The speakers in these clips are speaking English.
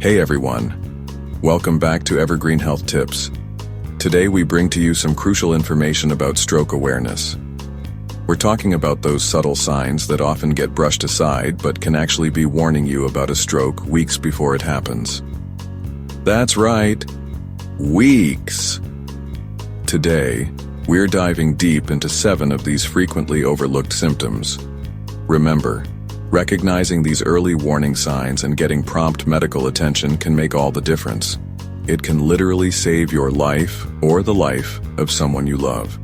Hey everyone, welcome back to Evergreen Health Tips. Today we bring to you some crucial information about stroke awareness. We're talking about those subtle signs that often get brushed aside but can actually be warning you about a stroke weeks before it happens. That's right, weeks. Today, we're diving deep into 7 of these frequently overlooked symptoms. Remember, recognizing these early warning signs and getting prompt medical attention can make all the difference. It can literally save your life or the life of someone you love.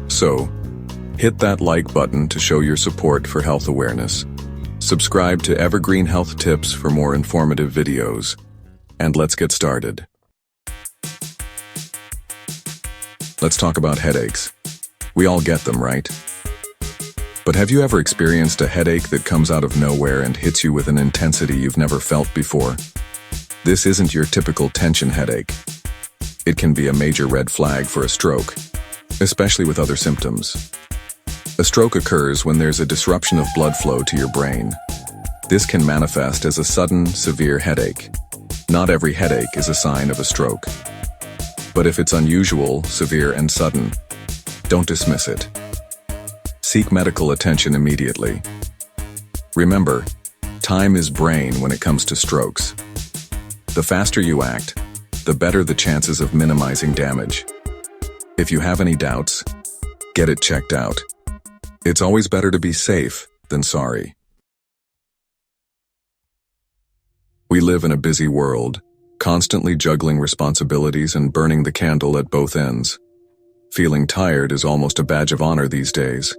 So, hit that like button to show your support for health awareness. Subscribe to Evergreen Health Tips for more informative videos. And let's get started. Let's talk about headaches. We all get them, right? But have you ever experienced a headache that comes out of nowhere and hits you with an intensity you've never felt before? This isn't your typical tension headache. It can be a major red flag for a stroke, especially with other symptoms. A stroke occurs when there's a disruption of blood flow to your brain. This can manifest as a sudden, severe headache. Not every headache is a sign of a stroke. But if it's unusual, severe, and sudden, don't dismiss it. Seek medical attention immediately. Remember, time is brain when it comes to strokes. The faster you act, the better the chances of minimizing damage. If you have any doubts, get it checked out. It's always better to be safe than sorry. We live in a busy world, constantly juggling responsibilities and burning the candle at both ends. Feeling tired is almost a badge of honor these days.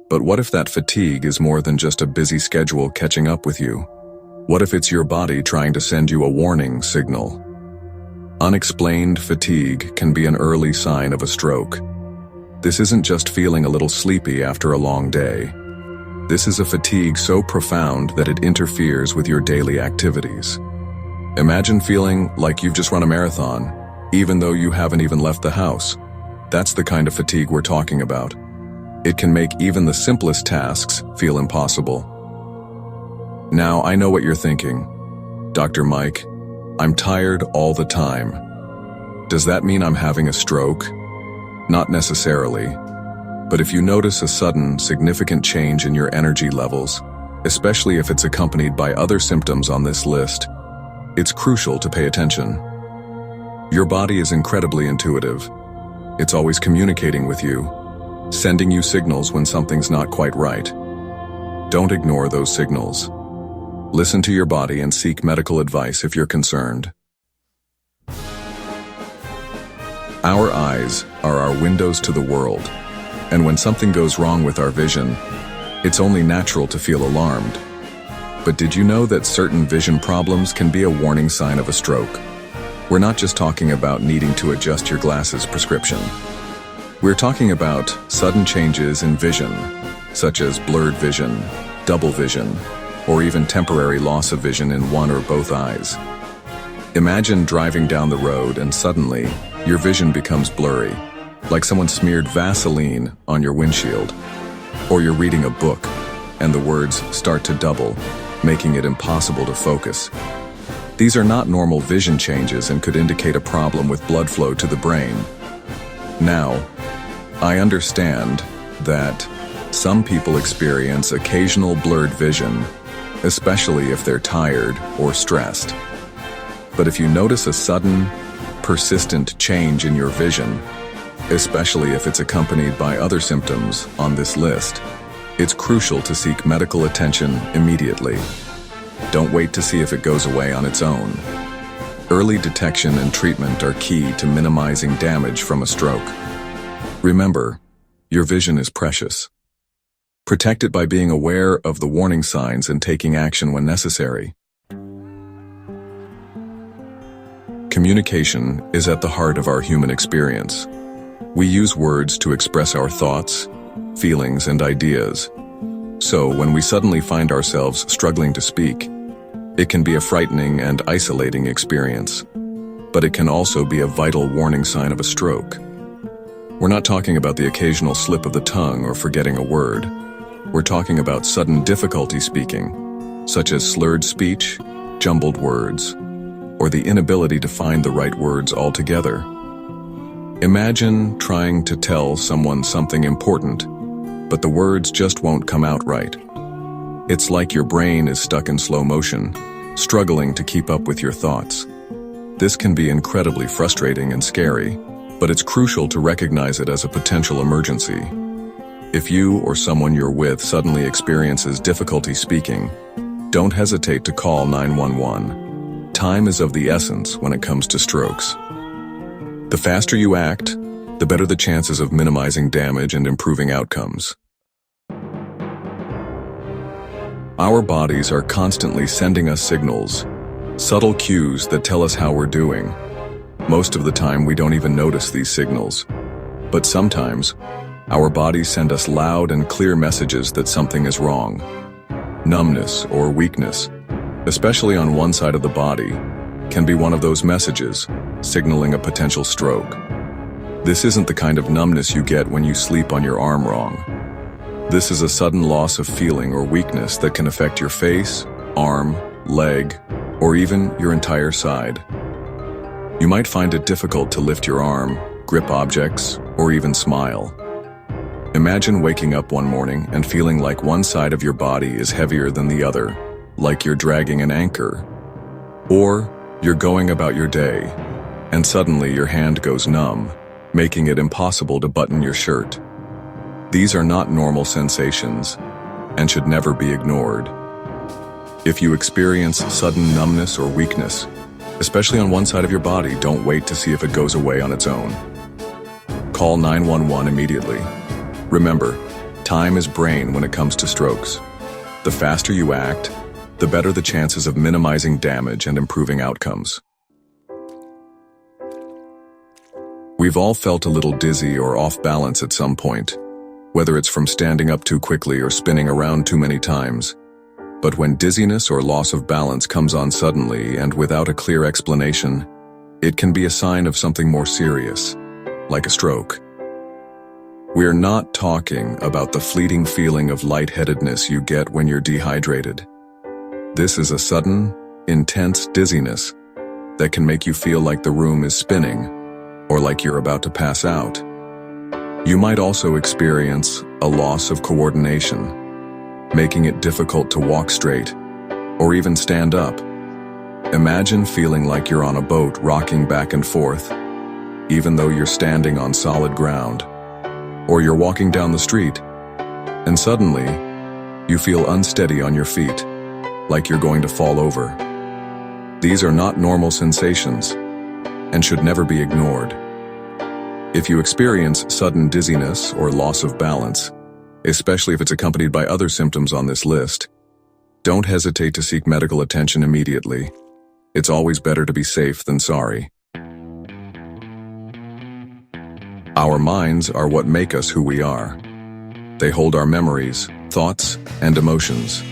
But what if that fatigue is more than just a busy schedule catching up with you? What if it's your body trying to send you a warning signal? Unexplained fatigue can be an early sign of a stroke. This isn't just feeling a little sleepy after a long day. This is a fatigue so profound that it interferes with your daily activities. Imagine feeling like you've just run a marathon, even though you haven't even left the house. That's the kind of fatigue we're talking about. It can make even the simplest tasks feel impossible. Now, I know what you're thinking. Dr. Mike, I'm tired all the time. Does that mean I'm having a stroke? Not necessarily. But if you notice a sudden, significant change in your energy levels, especially if it's accompanied by other symptoms on this list, it's crucial to pay attention. Your body is incredibly intuitive. It's always communicating with you, sending you signals when something's not quite right. Don't ignore those signals. Listen to your body and seek medical advice if you're concerned. Our eyes are our windows to the world, and when something goes wrong with our vision, it's only natural to feel alarmed. But did you know that certain vision problems can be a warning sign of a stroke? We're not just talking about needing to adjust your glasses prescription. We're talking about sudden changes in vision, such as blurred vision, double vision, or even temporary loss of vision in one or both eyes. Imagine driving down the road and suddenly, your vision becomes blurry, like someone smeared Vaseline on your windshield. Or you're reading a book, and the words start to double, making it impossible to focus. These are not normal vision changes and could indicate a problem with blood flow to the brain. Now, I understand that some people experience occasional blurred vision, especially if they're tired or stressed. But if you notice a sudden, persistent change in your vision, especially if it's accompanied by other symptoms on this list, it's crucial to seek medical attention immediately. Don't wait to see if it goes away on its own. Early detection and treatment are key to minimizing damage from a stroke. Remember, your vision is precious. Protect it by being aware of the warning signs and taking action when necessary. Communication is at the heart of our human experience. We use words to express our thoughts, feelings, and ideas. So when we suddenly find ourselves struggling to speak, it can be a frightening and isolating experience. But it can also be a vital warning sign of a stroke. We're not talking about the occasional slip of the tongue or forgetting a word. We're talking about sudden difficulty speaking, such as slurred speech, jumbled words, or the inability to find the right words altogether. Imagine trying to tell someone something important, but the words just won't come out right. It's like your brain is stuck in slow motion, struggling to keep up with your thoughts. This can be incredibly frustrating and scary, but it's crucial to recognize it as a potential emergency. If you or someone you're with suddenly experiences difficulty speaking, don't hesitate to call 911. Time is of the essence when it comes to strokes. The faster you act, the better the chances of minimizing damage and improving outcomes. Our bodies are constantly sending us signals, subtle cues that tell us how we're doing. Most of the time we don't even notice these signals. But sometimes, our bodies send us loud and clear messages that something is wrong. Numbness or weakness, especially on one side of the body, can be one of those messages, signaling a potential stroke. This isn't the kind of numbness you get when you sleep on your arm wrong. This is a sudden loss of feeling or weakness that can affect your face, arm, leg, or even your entire side. You might find it difficult to lift your arm, grip objects, or even smile. Imagine waking up one morning and feeling like one side of your body is heavier than the other, like you're dragging an anchor. Or you're going about your day, and suddenly your hand goes numb, making it impossible to button your shirt. These are not normal sensations, and should never be ignored. If you experience sudden numbness or weakness, especially on one side of your body, don't wait to see if it goes away on its own. Call 911 immediately. Remember, time is brain when it comes to strokes. The faster you act, the better the chances of minimizing damage and improving outcomes. We've all felt a little dizzy or off balance at some point, whether it's from standing up too quickly or spinning around too many times. But when dizziness or loss of balance comes on suddenly and without a clear explanation, it can be a sign of something more serious, like a stroke. We're not talking about the fleeting feeling of lightheadedness you get when you're dehydrated. This is a sudden, intense dizziness that can make you feel like the room is spinning or like you're about to pass out. You might also experience a loss of coordination, making it difficult to walk straight or even stand up. Imagine feeling like you're on a boat rocking back and forth, even though you're standing on solid ground. Or you're walking down the street, and suddenly, you feel unsteady on your feet, like you're going to fall over. These are not normal sensations, and should never be ignored. If you experience sudden dizziness or loss of balance, especially if it's accompanied by other symptoms on this list, don't hesitate to seek medical attention immediately. It's always better to be safe than sorry. Our minds are what make us who we are. They hold our memories, thoughts, and emotions.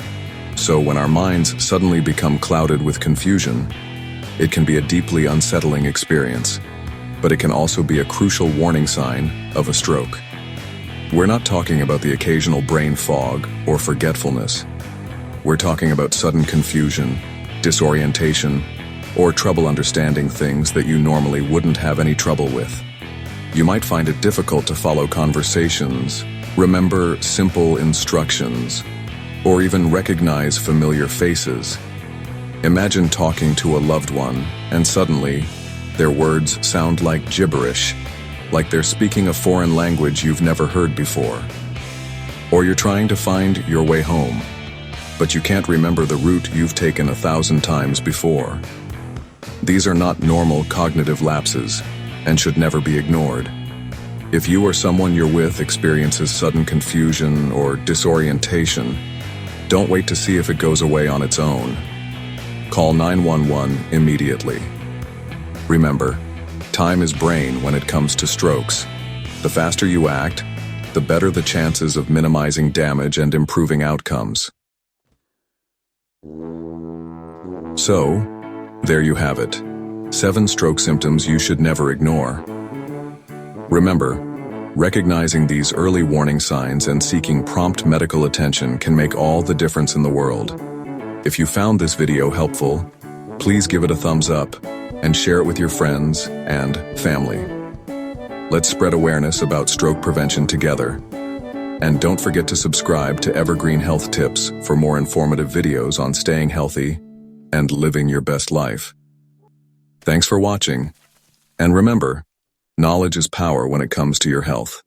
So when our minds suddenly become clouded with confusion, it can be a deeply unsettling experience, but it can also be a crucial warning sign of a stroke. We're not talking about the occasional brain fog or forgetfulness. We're talking about sudden confusion, disorientation, or trouble understanding things that you normally wouldn't have any trouble with. You might find it difficult to follow conversations, remember simple instructions, or even recognize familiar faces. Imagine talking to a loved one, and suddenly, their words sound like gibberish, like they're speaking a foreign language you've never heard before. Or you're trying to find your way home, but you can't remember the route you've taken 1,000 times before. These are not normal cognitive lapses, and should never be ignored. If you or someone you're with experiences sudden confusion or disorientation, don't wait to see if it goes away on its own. Call 911 immediately. Remember, time is brain when it comes to strokes. The faster you act, the better the chances of minimizing damage and improving outcomes. So, there you have it. 7 stroke symptoms you should never ignore. Remember, recognizing these early warning signs and seeking prompt medical attention can make all the difference in the world. If you found this video helpful, Please give it a thumbs up and share it with your friends and family. Let's spread awareness about stroke prevention together. And don't forget to subscribe to Evergreen Health Tips for more informative videos on staying healthy and living your best life. Thanks for watching. And remember, knowledge is power when it comes to your health.